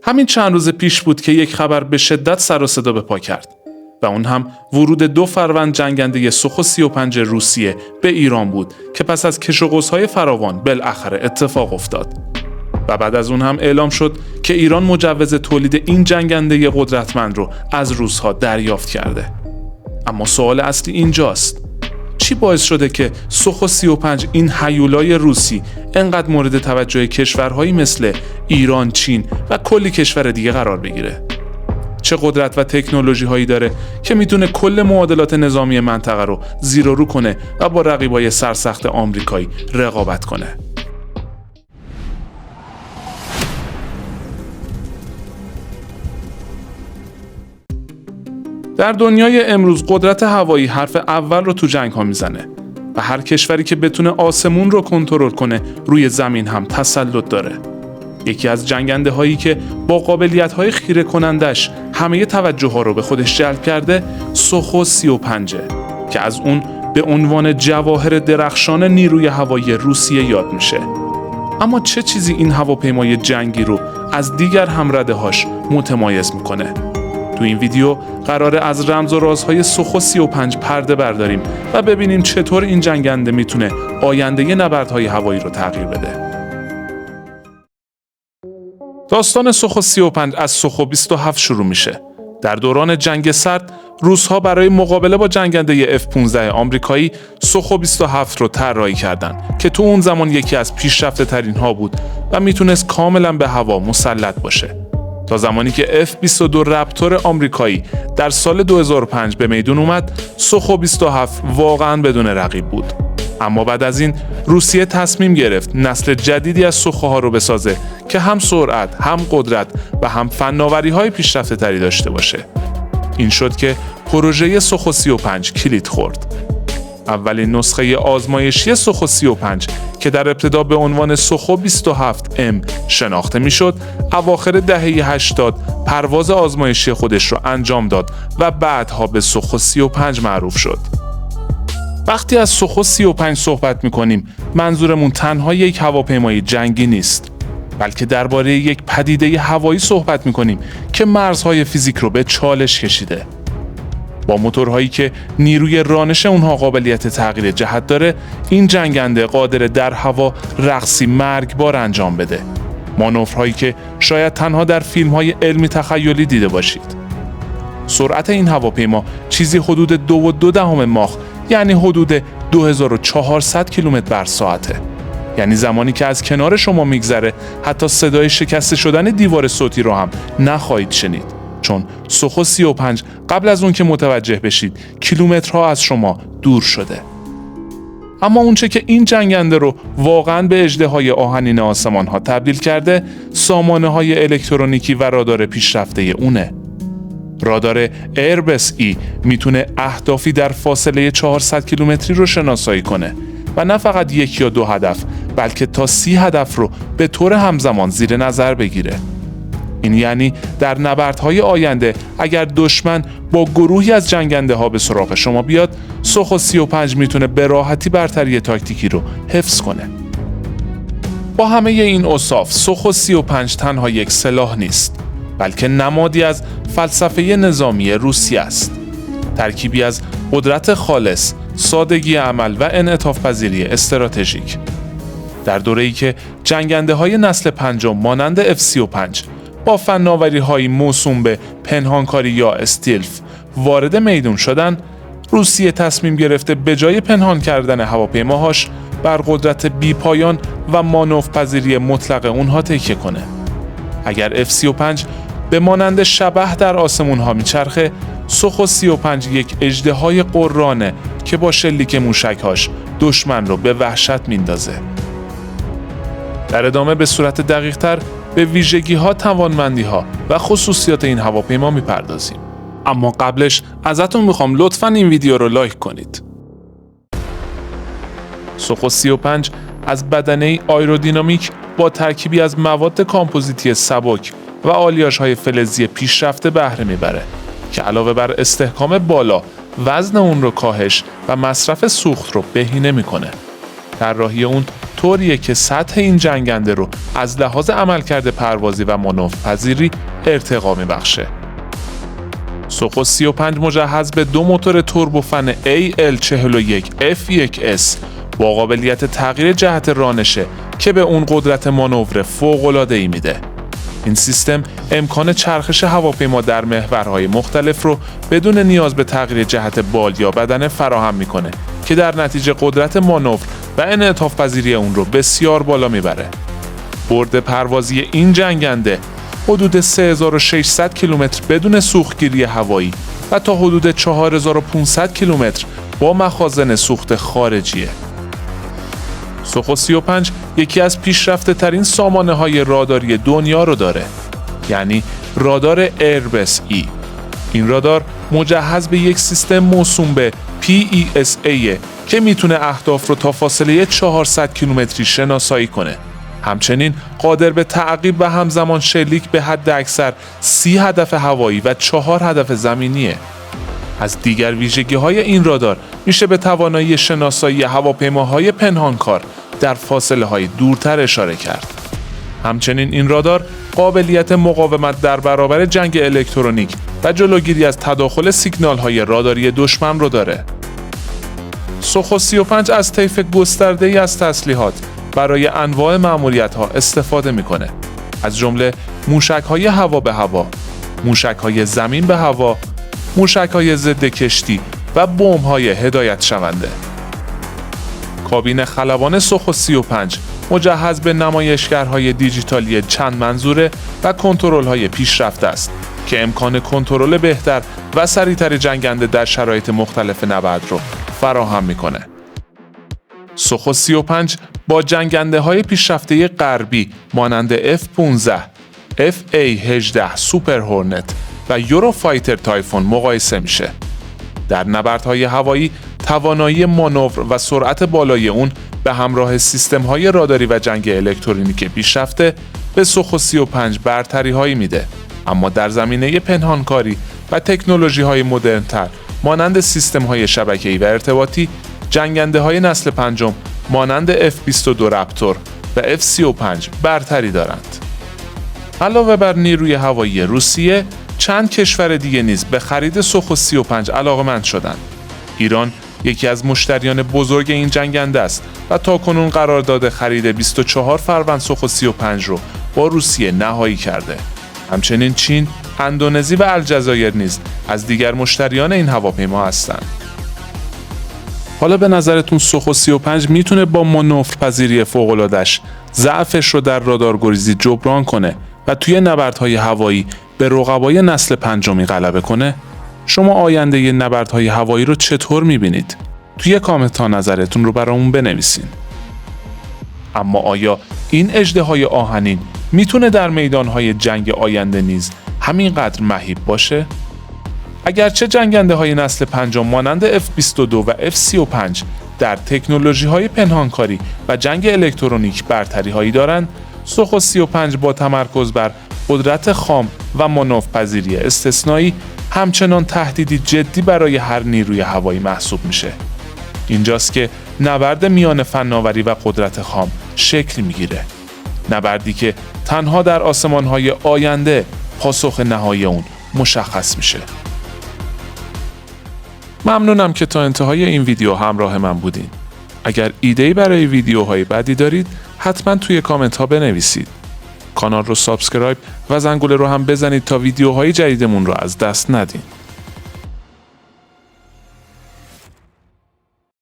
همین چند روز پیش بود که یک خبر به شدت سر و صدا به پا کرد و اون هم ورود 2 فروند جنگنده سوخو 35 روسیه به ایران بود که پس از کش و قوس‌های فراوان بالاخره اتفاق افتاد. و بعد از اون هم اعلام شد که ایران مجوز تولید این جنگنده قدرتمند رو از روس‌ها دریافت کرده. اما سوال اصلی اینجاست: چی باعث شده که سوخو 35 این هیولای روسی انقدر مورد توجه کشورهایی مثل ایران، چین و کلی کشور دیگه قرار بگیره؟ چه قدرت و تکنولوژی هایی داره که میتونه کل معادلات نظامی منطقه رو زیر و رو کنه و با رقیبای سرسخت آمریکایی رقابت کنه؟ در دنیای امروز قدرت هوایی حرف اول رو تو جنگ ها میزنه و هر کشوری که بتونه آسمون رو کنترل کنه روی زمین هم تسلط داره. یکی از جنگنده هایی که با قابلیت های خیره کنندش همه توجه ها رو به خودش جلب کرده سوخو 35 که از اون به عنوان جواهر درخشان نیروی هوایی روسیه یاد میشه. اما چه چیزی این هواپیمای جنگی رو از دیگر همرده هاش متمایز میکنه؟ تو این ویدیو قراره از رمز و رازهای سوخو 35 پرده برداریم و ببینیم چطور این جنگنده میتونه آینده نبردهای هوایی رو تغییر بده. داستان سوخو 35 از سوخو 27 شروع میشه. در دوران جنگ سرد، روس‌ها برای مقابله با جنگنده F-15 آمریکایی سوخو 27 رو طراحی کردند که تو اون زمان یکی از پیشرفته‌ترین ها بود و میتونست کاملا به هوا مسلط باشه. تا زمانی که F-22 رپتور آمریکایی در سال 2005 به میدون اومد، سوخو 27 واقعاً بدون رقیب بود. اما بعد از این روسیه تصمیم گرفت نسل جدیدی از سوخوها رو بسازه که هم سرعت، هم قدرت و هم فناوری‌های پیشرفته‌تری داشته باشه. این شد که پروژه سوخو 35 کلید خورد. اولین نسخه آزمایشی سوخو 35 که در ابتدا به عنوان سوخو 27M شناخته میشد، اواخر دهه 80 پرواز آزمایشی خودش را انجام داد و بعدها به سوخو 35 معروف شد. وقتی از سوخو 35 صحبت می‌کنیم، منظورمون تنها یک هواپیمای جنگی نیست، بلکه درباره یک پدیده هوایی صحبت می‌کنیم که مرزهای فیزیک رو به چالش کشیده. با موتورهایی که نیروی رانش اونها قابلیت تغییر جهت داره، این جنگنده قادر در هوا رقصی مرگبار انجام بده. مانورهایی که شاید تنها در فیلم‌های علمی تخیلی دیده باشید. سرعت این هواپیما چیزی حدود 2.2 ماخ، یعنی حدود 2400 کیلومتر بر ساعته. یعنی زمانی که از کنار شما میگذره حتی صدای شکسته شدن دیوار صوتی رو هم نخواهید شنید، چون سوخو 35 قبل از اون که متوجه بشید کیلومترها از شما دور شده. اما اونچه که این جنگنده رو واقعاً به اژدهای آهنین آسمان ها تبدیل کرده، سامانه های الکترونیکی و رادار پیشرفته اونه. رادار ایربس ای میتونه اهدافی در فاصله 400 کیلومتری رو شناسایی کنه و نه فقط 1 یا 2 هدف، بلکه تا 30 هدف رو به طور همزمان زیر نظر بگیره. این یعنی در نبردهای آینده اگر دشمن با گروهی از جنگنده ها به سراغ شما بیاد، سوخو 35 میتونه به راحتی برتری تاکتیکی رو حفظ کنه. با همه این اوصاف، سوخو 35 تنها یک سلاح نیست، بلکه نمادی از فلسفه نظامی روسیه است. ترکیبی از قدرت خالص، سادگی عمل و انعطاف پذیری استراتژیک. در دوره‌ای که جنگنده‌های نسل پنجم مانند F-35 با فناوری‌های موسوم به پنهانکاری یا استیلف وارد میدون شدن، روسیه تصمیم گرفته به جای پنهان کردن هواپیماهاش بر قدرت بی‌پایان و مانورپذیری مطلق اونها تکیه کنه. اگر F-35 به مانند شبح در آسمون‌ها میچرخه، سوخو 35 یک اژدهای قرانه که با شلیک موشک‌هاش دشمن رو به وحشت میندازه. در ادامه به صورت دقیق‌تر به ویژگی‌ها، توانمندی‌ها و خصوصیات این هواپیما میپردازیم. اما قبلش ازتون میخوام لطفاً این ویدیو رو لایک کنید. سوخو 35 از بدنه‌ای آیرودینامیک با ترکیبی از مواد کامپوزیتی سبک و آلیاژهای فلزی پیشرفته بهره میبره که علاوه بر استحکام بالا، وزن اون رو کاهش و مصرف سوخت رو بهینه میکنه. طراحی اون طوریه که سطح این جنگنده رو از لحاظ عملکرد پروازی و مانورپذیری ارتقا میبخشه. سوخو 35 مجهز به 2 موتور توربوفن AL41F1S با قابلیت تغییر جهت رانشه که به اون قدرت مانور فوق‌العاده‌ای میده. این سیستم امکان چرخش هواپیما در محورهای مختلف رو بدون نیاز به تغییر جهت بال یا بدنه فراهم میکنه که در نتیجه قدرت مانور و انعطاف پذیری اون رو بسیار بالا میبره. برد پروازی این جنگنده حدود 3600 کیلومتر بدون سوختگیری هوایی و تا حدود 4500 کیلومتر با مخازن سوخت خارجیه. سوخو 35 یکی از پیشرفته ترین سامانه های راداری دنیا رو داره، یعنی رادار ایربس ای. این رادار مجهز به یک سیستم موسوم به PESA که میتونه اهداف رو تا فاصله 400 کیلومتری شناسایی کنه. همچنین قادر به تعقیب و همزمان شلیک به حد اکثر 30 هدف هوایی و 4 هدف زمینیه. از دیگر ویژگی‌های این رادار میشه به توانایی شناسایی هواپیماهای پنهانکار در فاصله‌های دورتر اشاره کرد. همچنین این رادار قابلیت مقاومت در برابر جنگ الکترونیک و جلوگیری از تداخل سیگنال‌های راداری دشمن رو داره. سوخو 35 از طیف گسترده‌ای از تسلیحات برای انواع مأموریت‌ها استفاده می‌کنه، از جمله موشک‌های هوا به هوا، موشک‌های زمین به هوا، موشک‌های ضد کشتی و بمب‌های هدایت شونده. کابین خلبان سوخو 35 مجهز به نمایشگرهای دیجیتالی چند منظوره و کنترل‌های پیشرفته است که امکان کنترل بهتر و سریعتر جنگنده در شرایط مختلف نبرد رو فراهم می‌کنه. سوخو 35 با جنگنده‌های پیشرفته غربی مانند F-15، FA-18 سوپر هورنت و یوروفایتر تایفون مقایسه میشه. در نبردهای هوایی توانایی مانور و سرعت بالای اون به همراه سیستم‌های راداری و جنگ الکترونیک پیشرفته به سوخو 35 برتری‌هایی میده، اما در زمینه پنهانکاری و تکنولوژی‌های مدرن‌تر مانند سیستم‌های شبکه‌ای و ارتباطی جنگنده‌های نسل پنجم مانند F-22 رپتور و F-35 برتری دارند. علاوه بر نیروی هوایی روسیه، چند کشور دیگه نیز به خرید سوخو 35 علاقه‌مند شدند. ایران یکی از مشتریان بزرگ این جنگنده است و تاکنون قرارداد خرید 24 فروند سوخو 35 رو با روسیه نهایی کرده. همچنین چین، اندونزی و الجزایر نیز از دیگر مشتریان این هواپیما هستند. حالا به نظرتون سوخو 35 میتونه با مانورپذیری فوق‌العاده‌اش ضعفش رو در رادارگریزی جبران کنه و توی نبردهای هوایی به رقبای نسل پنجمی غلبه کنه؟ شما آینده نبردهای هوایی رو چطور میبینید؟ توی کامنت ها نظرتون رو برامون بنویسین. اما آیا این اژدهای آهنین میتونه در میدانهای جنگ آینده نیز همینقدر مهیب باشه؟ اگرچه جنگنده های نسل پنجم مانند F-22 و F-35 در تکنولوژی های پنهانکاری و جنگ الکترونیک برتری هایی دارند، سوخو 35 با تمرکز بر قدرت خام و مانورپذیری استثنایی همچنان تهدیدی جدی برای هر نیروی هوایی محسوب میشه. اینجاست که نبرد میان فناوری و قدرت خام شکل میگیره. نبردی که تنها در آسمان‌های آینده پاسخ نهایی اون مشخص میشه. ممنونم که تا انتهای این ویدیو همراه من بودین. اگر ایده‌ای برای ویدیوهای بعدی دارید، حتما توی کامنت ها بنویسید. کانال رو سابسکرایب و زنگوله رو هم بزنید تا ویدیوهای جدیدمون رو از دست ندین.